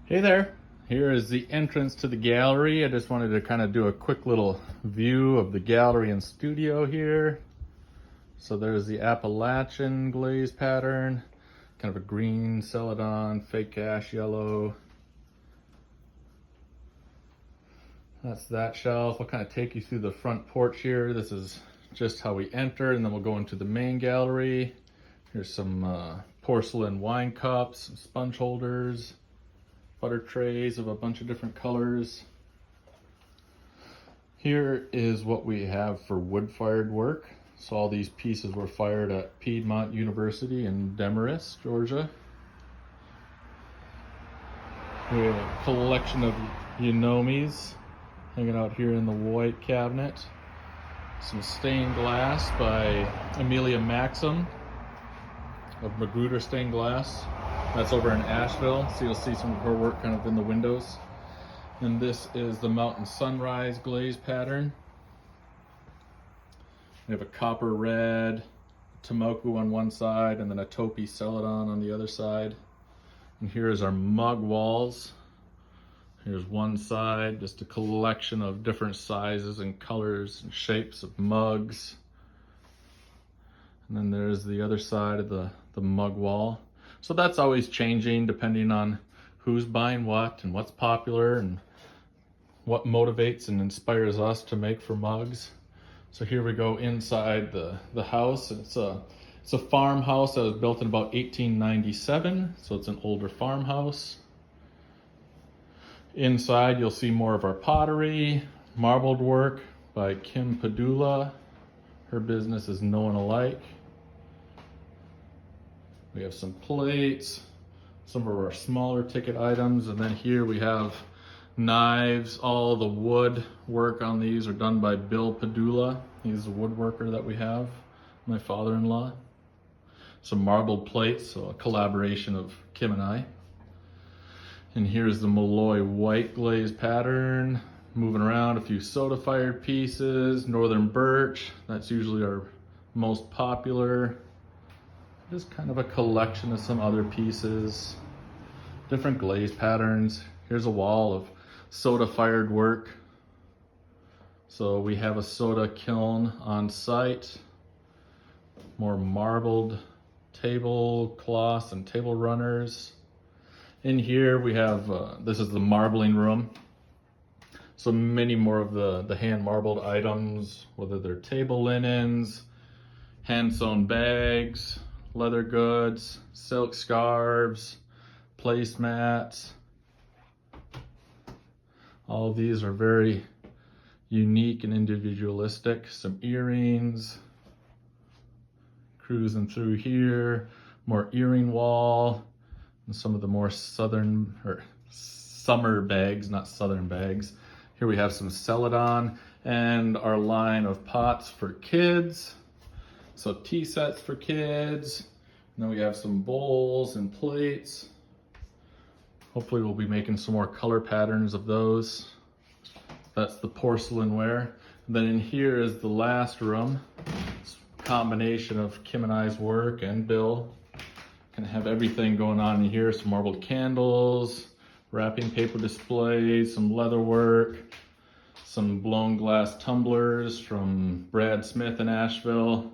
Hey there, here is the entrance to the gallery. I just wanted to kind of do a quick little view of the gallery and studio here. So there's the Appalachian glaze pattern, kind of a green celadon, fake ash yellow. That's that shelf. I'll kind of take you through the front porch here. This is just how we enter, and then we'll go into the main gallery. Here's some porcelain wine cups, some sponge holders, butter trays of a bunch of different colors. Here is what we have for wood-fired work. So all these pieces were fired at Piedmont University in Demorest, Georgia. We have a collection of Yunomis hanging out here in the white cabinet. Some stained glass by Amelia Maxim of Magruder Stained Glass. That's over in Asheville, so you'll see some of her work kind of in the windows. And this is the Mountain Sunrise glaze pattern. We have a copper red Tomoku on one side and then a taupe celadon on the other side. And here is our mug walls. Here's one side, just a collection of different sizes and colors and shapes of mugs. And then there's the other side of the mug wall. So that's always changing depending on who's buying what and what's popular and what motivates and inspires us to make for mugs. So here we go inside the house. It's a farmhouse that was built in about 1897, so it's an older farmhouse. Inside you'll see more of our pottery, marbled work by Kim Padula. Her business is Know and Alike. We have some plates, some of our smaller ticket items, and then here we have knives. All the wood work on these are done by Bill Padula. He's the woodworker that we have, my father-in-law. Some marbled plates, so a collaboration of Kim and I. And here's the Molloy white glaze pattern. Moving around, a few soda-fired pieces, northern birch, that's usually our most popular. Just kind of a collection of some other pieces, different glaze patterns. Here's a wall of soda-fired work. So we have a soda kiln on site, more marbled tablecloths and table runners. In here we have, this is the marbling room. So many more of the hand marbled items, whether they're table linens, hand sewn bags, leather goods, silk scarves, placemats. All of these are very unique and individualistic. Some earrings, cruising through here, more earring wall, and some of the more southern or summer bags, not southern bags. Here we have some celadon and our line of pots for kids. So tea sets for kids. And then we have some bowls and plates. Hopefully we'll be making some more color patterns of those. That's the porcelainware. And then in here is the last room. It's a combination of Kim and I's work and Bill. Can have everything going on in here. Some marbled candles, wrapping paper displays, some leather work, some blown glass tumblers from Brad Smith in Asheville.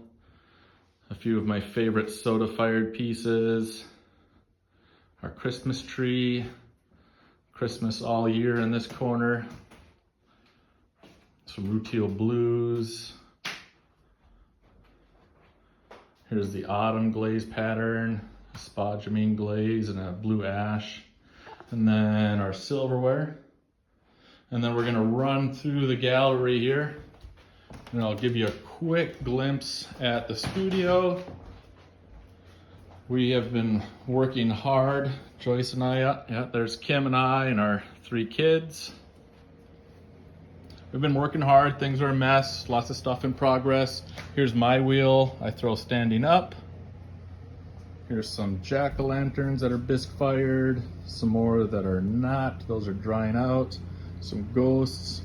A few of my favorite soda-fired pieces. Our Christmas tree. Christmas all year in this corner. Some Rutile blues. Here's the autumn glaze pattern. A spodumene glaze and a blue ash. And then our silverware. And then we're gonna run through the gallery here. And I'll give you a quick glimpse at the studio. We have been working hard, Joyce and I. Yeah, there's Kim and I and our 3 kids. We've been working hard, things are a mess, lots of stuff in progress. Here's my wheel, I throw standing up. Here's some jack-o'-lanterns that are bisque fired, some more that are not, those are drying out. Some ghosts.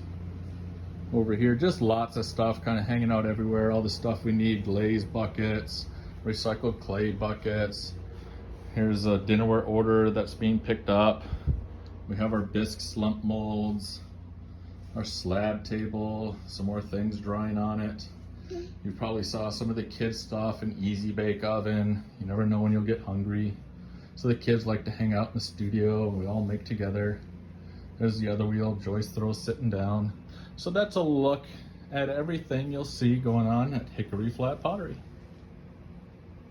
Over here, just lots of stuff kind of hanging out everywhere. All the stuff we need, glaze buckets, recycled clay buckets. Here's a dinnerware order that's being picked up. We have our bisque slump molds, our slab table, some more things drying on it. You probably saw some of the kids stuff, an easy bake oven. You never know when you'll get hungry. So the kids like to hang out in the studio and we all make together. There's the other wheel Joyce throws sitting down. So that's a look at everything you'll see going on at Hickory Flat Pottery.